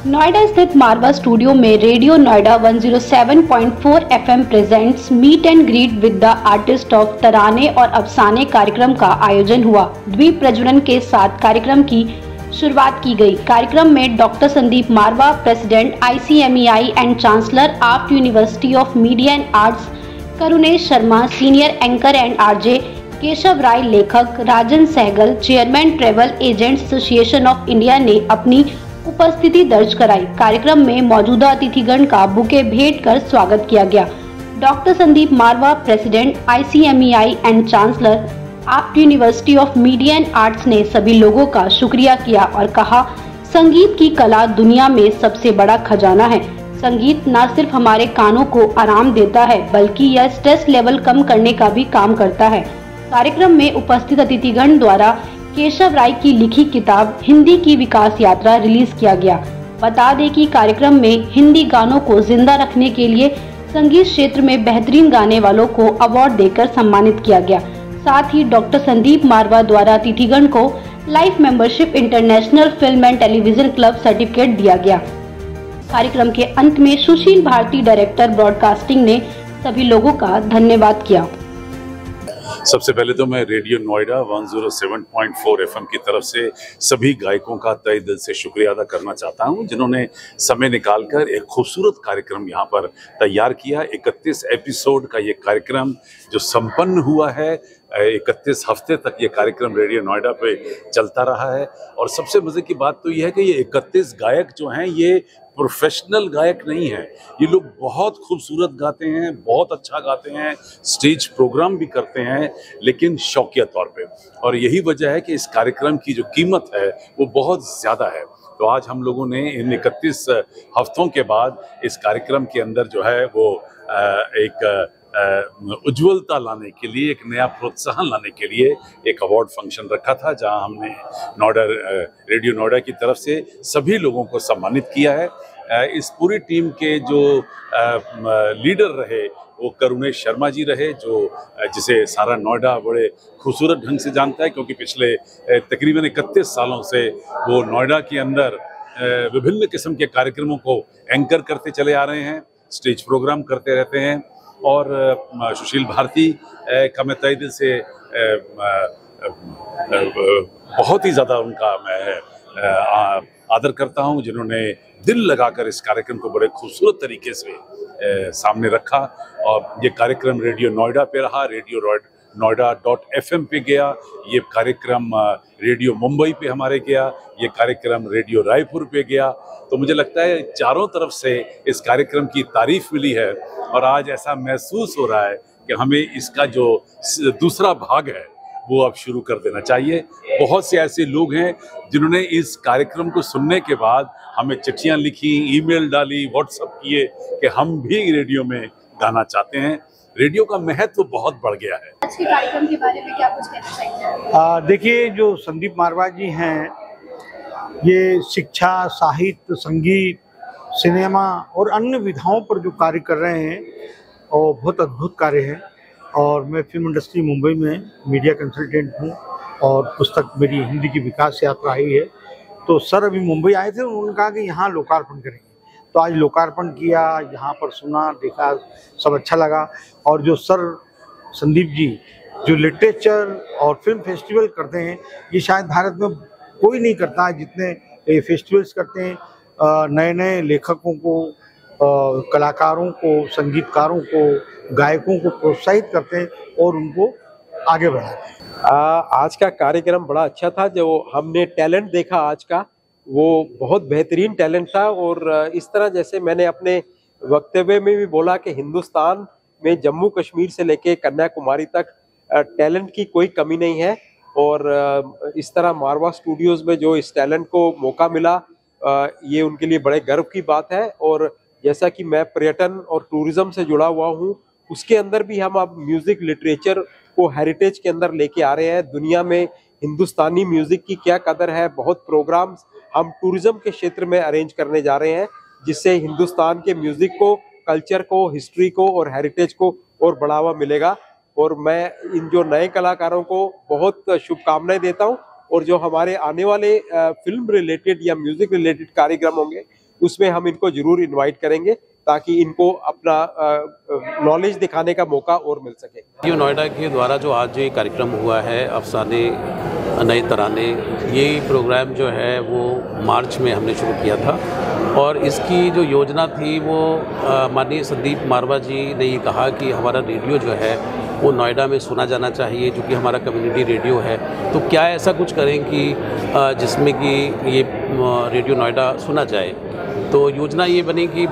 नोएडा स्थित मारवा स्टूडियो में radio Noida 107.4 FM presents meet and greet with the artist of तराने और अफसाने कार्यक्रम का आयोजन हुआ। द्वीप प्रज्वलन के साथ कार्यक्रम की शुरुआत की गई। कार्यक्रम में doctor Sandeep Marwah, president ICMEI and chancellor AAFT university of media and arts, Karunesh Sharma, senior anchor and RJ, Keshav Rai लेखक, Rajan Sehgal, chairman travel agents association of India ने अपनी उपस्थिति दर्ज कराई। कार्यक्रम में मौजूदा अतिथिगण का बुके भेंट कर स्वागत किया गया। Doctor Sandeep Marwah, president ICMEI and chancellor AAFT university of media and arts ने सभी लोगों का शुक्रिया किया और कहा, संगीत की कला दुनिया में सबसे बड़ा खजाना है। संगीत न सिर्फ हमारे कानों को आराम देता है बल्कि यह स्ट्रेस लेवल कम करने का भी काम करता है। कार्यक्रम में उपस्थित अतिथिगण द्वारा केशव राय की लिखी किताब हिंदी की विकास यात्रा रिलीज किया गया। बता दें कि कार्यक्रम में हिंदी गानों को जिंदा रखने के लिए संगीत क्षेत्र में बेहतरीन गाने वालों को अवार्ड देकर सम्मानित किया गया। साथ ही डॉक्टर संदीप मारवा द्वारा अतिथिगण को life membership international film and television club certificate दिया गया। कार्यक्रम के अंत में सुशील भारती, डायरेक्टर ब्रॉडकास्टिंग, ने सभी लोगों का धन्यवाद किया। सबसे पहले तो मैं रेडियो नोएडा 107.4 FM की तरफ से सभी गायकों का तहे दिल से शुक्रिया अदा करना चाहता हूं, जिन्होंने समय निकालकर एक खूबसूरत कार्यक्रम यहां पर तैयार किया। 31 एपिसोड का ये कार्यक्रम जो संपन्न हुआ है, 31 हफ्ते तक ये कार्यक्रम रेडियो नोएडा पे चलता रहा है। और सबसे मजे की बात तो ये है कि ये 31 गायक जो हैं ये प्रोफेशनल गायक नहीं है। ये लोग बहुत खूबसूरत गाते हैं, बहुत अच्छा गाते हैं, स्टेज प्रोग्राम भी करते हैं, लेकिन शौकिया तौर पे। और यही वजह है कि इस कार्यक्रम की जो कीमत है वो बहुत ज़्यादा है। तो आज हम लोगों ने इन 31 हफ्तों के बाद इस कार्यक्रम के अंदर जो है वो एक उज्ज्वलता लाने के लिए, एक नया प्रोत्साहन लाने के लिए एक अवार्ड फंक्शन रखा था, जहां हमने रेडियो नोएडा की तरफ से सभी लोगों को सम्मानित किया है। इस पूरी टीम के जो लीडर रहे वो करुणेश शर्मा जी रहे, जिसे सारा नोएडा बड़े खूबसूरत ढंग से जानता है, क्योंकि पिछले तकरीबन 31 सालों से वो नोएडा के अंदर विभिन्न किस्म के कार्यक्रमों को एंकर करते चले आ रहे हैं, स्टेज प्रोग्राम करते रहते हैं। और सुशील भारती का मैं तहे दिल से बहुत ही ज़्यादा उनका मैं आदर करता हूं, जिन्होंने दिल लगाकर इस कार्यक्रम को बड़े खूबसूरत तरीके से सामने रखा। और ये कार्यक्रम रेडियो नोएडा पे रहा, रेडियो नोएडा.FM पे गया, ये कार्यक्रम रेडियो मुंबई पे हमारे गया, ये कार्यक्रम रेडियो रायपुर पे गया। तो मुझे लगता है चारों तरफ से इस कार्यक्रम की तारीफ मिली है और आज ऐसा महसूस हो रहा है कि हमें इसका जो दूसरा भाग है वो अब शुरू कर देना चाहिए। बहुत से ऐसे लोग हैं जिन्होंने इस कार्यक्रम को सुनने के बाद हमें चिट्ठियां लिखी, ईमेल डाली, व्हाट्सएप किए कि हम भी रेडियो में गाना चाहते हैं। रेडियो का महत्व बहुत बढ़ गया है। आज के कार्यक्रम के बारे में क्या कुछ कहना चाहिए? देखिए, जो संदीप मारवा जी हैं, ये शिक्षा, साहित्य, संगीत, सिनेमा और अन्य विधाओं पर जो कार्य कर रहे हैं और बहुत अद्भुत कार्य है। और मैं फिल्म इंडस्ट्री मुंबई में मीडिया कंसल्टेंट हूँ और पुस्तक मेरी हिंदी की विकास यात्रा आई है। तो सर अभी मुंबई आए थे, उन्होंने कहा कि यहाँ लोकार्पण करेंगे, तो आज लोकार्पण किया, यहाँ पर सुना, देखा, सब अच्छा लगा। और जो सर संदीप जी जो लिटरेचर और फिल्म फेस्टिवल करते हैं, ये शायद भारत में कोई नहीं करता है जितने फेस्टिवल्स करते हैं। नए नए लेखकों को, कलाकारों को, संगीतकारों को, गायकों को प्रोत्साहित करते हैं और उनको आगे बढ़ाते हैं। आज का कार्यक्रम बड़ा अच्छा था। जो हमने टैलेंट देखा आज का, वो बहुत बेहतरीन टैलेंट था। और इस तरह जैसे मैंने अपने वक्तव्य में भी बोला कि हिंदुस्तान में जम्मू कश्मीर से लेके कन्याकुमारी तक टैलेंट की कोई कमी नहीं है। और इस तरह मारवा स्टूडियोज़ में जो इस टैलेंट को मौका मिला, ये उनके लिए बड़े गर्व की बात है। और जैसा कि मैं पर्यटन और टूरिज़्म से जुड़ा हुआ हूँ, उसके अंदर भी हम अब म्यूज़िक, लिटरेचर को हेरिटेज के अंदर लेके आ रहे हैं। दुनिया में हिंदुस्तानी म्यूज़िक की क्या कदर है, बहुत प्रोग्राम्स हम टूरिज़्म के क्षेत्र में अरेंज करने जा रहे हैं, जिससे हिंदुस्तान के म्यूज़िक को, कल्चर को, हिस्ट्री को और हेरिटेज को और बढ़ावा मिलेगा। और मैं इन जो नए कलाकारों को बहुत शुभकामनाएं देता हूं और जो हमारे आने वाले फिल्म रिलेटेड या म्यूजिक रिलेटेड कार्यक्रम होंगे उसमें हम इनको जरूर इनवाइट करेंगे ताकि इनको अपना नॉलेज दिखाने का मौका और मिल सके। रेडियो नोएडा के द्वारा जो आज ये कार्यक्रम हुआ है अफसाने नए तराने, ये प्रोग्राम जो है वो मार्च में हमने शुरू किया था और इसकी जो योजना थी वो माननीय संदीप मारवा जी ने ये कहा कि हमारा रेडियो जो है वो नोएडा में सुना जाना चाहिए, जो कि हमारा कम्युनिटी रेडियो है। तो क्या ऐसा कुछ करें कि जिसमें कि ये रेडियो नोएडा सुना जाए। तो योजना ये बनी कि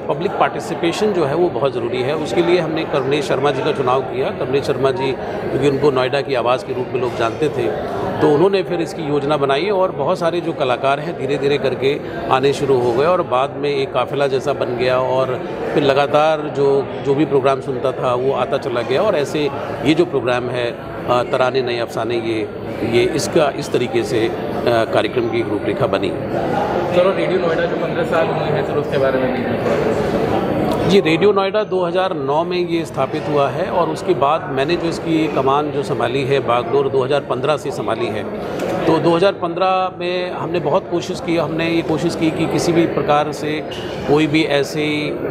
पब्लिक पार्टिसिपेशन जो है वो बहुत ज़रूरी है। उसके लिए हमने कमलेश शर्मा जी का चुनाव किया। कमलेश शर्मा जी क्योंकि उनको नोएडा की आवाज़ के रूप में लोग जानते थे, तो उन्होंने फिर इसकी योजना बनाई और बहुत सारे जो कलाकार हैं धीरे धीरे करके आने शुरू हो गए और बाद में एक काफ़िला जैसा बन गया और फिर लगातार जो भी प्रोग्राम सुनता था वो आता चला गया और ऐसे ये जो प्रोग्राम है तराने नए अफसाने, ये इसका इस तरीके से कार्यक्रम की रूपरेखा बनी। चलो रेडियो नोएडा जो 15 साल हुए हैं, चलो उसके बारे में जी, रेडियो नोएडा 2009 में ये स्थापित हुआ है और उसके बाद मैंने जो इसकी कमान जो संभाली है बागडोर 2015 से संभाली है। तो 2015 में हमने बहुत कोशिश की, हमने ये कोशिश की कि किसी भी प्रकार से कोई भी ऐसी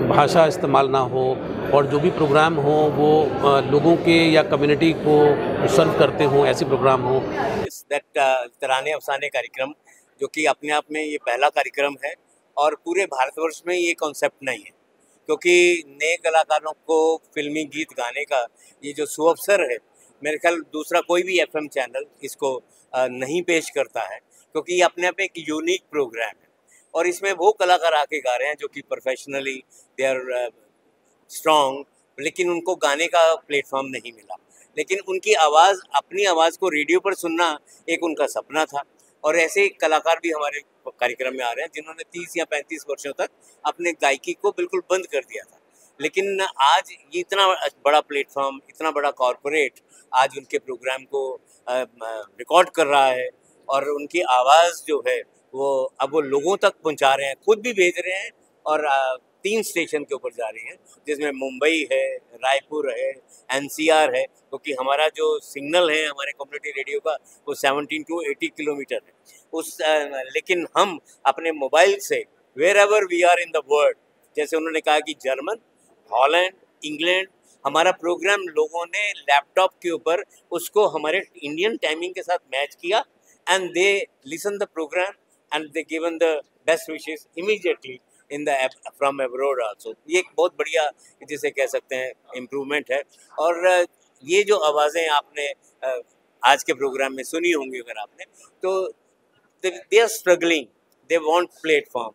भाषा इस्तेमाल ना हो और जो भी प्रोग्राम हो वो लोगों के या कम्युनिटी को सर्व करते हों, ऐसे प्रोग्राम हो। तराने अफसाने कार्यक्रम जो कि अपने आप में ये पहला कार्यक्रम है और पूरे भारतवर्ष में ये कॉन्सेप्ट नहीं है, क्योंकि नए कलाकारों को फिल्मी गीत गाने का ये जो सुअवसर है, मेरे ख्याल दूसरा कोई भी एफएम चैनल इसको नहीं पेश करता है, क्योंकि ये अपने आप एक यूनिक प्रोग्राम है और इसमें वो कलाकार आके गा रहे हैं जो कि प्रोफेशनली दे आर स्ट्रॉन्ग, लेकिन उनको गाने का प्लेटफॉर्म नहीं मिला। लेकिन उनकी आवाज़, अपनी आवाज़ को रेडियो पर सुनना एक उनका सपना था और ऐसे कलाकार भी हमारे कार्यक्रम में आ रहे हैं जिन्होंने 30 या 35 वर्षों तक अपने गायकी को बिल्कुल बंद कर दिया था। लेकिन आज ये इतना बड़ा प्लेटफॉर्म, इतना बड़ा कॉरपोरेट आज उनके प्रोग्राम को रिकॉर्ड कर रहा है और उनकी आवाज़ जो है वो अब वो लोगों तक पहुंचा रहे हैं, खुद भी भेज रहे हैं और 3 स्टेशन के ऊपर जा रही हैं, जिसमें मुंबई है, रायपुर है, एनसीआर है, क्योंकि हमारा जो सिग्नल है हमारे कम्युनिटी रेडियो का वो 17 to 80 किलोमीटर है। लेकिन हम अपने मोबाइल से wherever we are in the world, जैसे उन्होंने कहा कि जर्मन, हॉलैंड, इंग्लैंड, हमारा प्रोग्राम लोगों ने लैपटॉप के ऊपर उसको हमारे इंडियन टाइमिंग के साथ मैच किया and they listen the program and they given the best wishes immediately in the from abroad also. ये एक बहुत बढ़िया जिसे कह सकते हैं इम्प्रूवमेंट है। और ये जो आवाज़ें आपने आज के प्रोग्राम में सुनी होंगी अगर आपने, तो they are struggling, they want platform,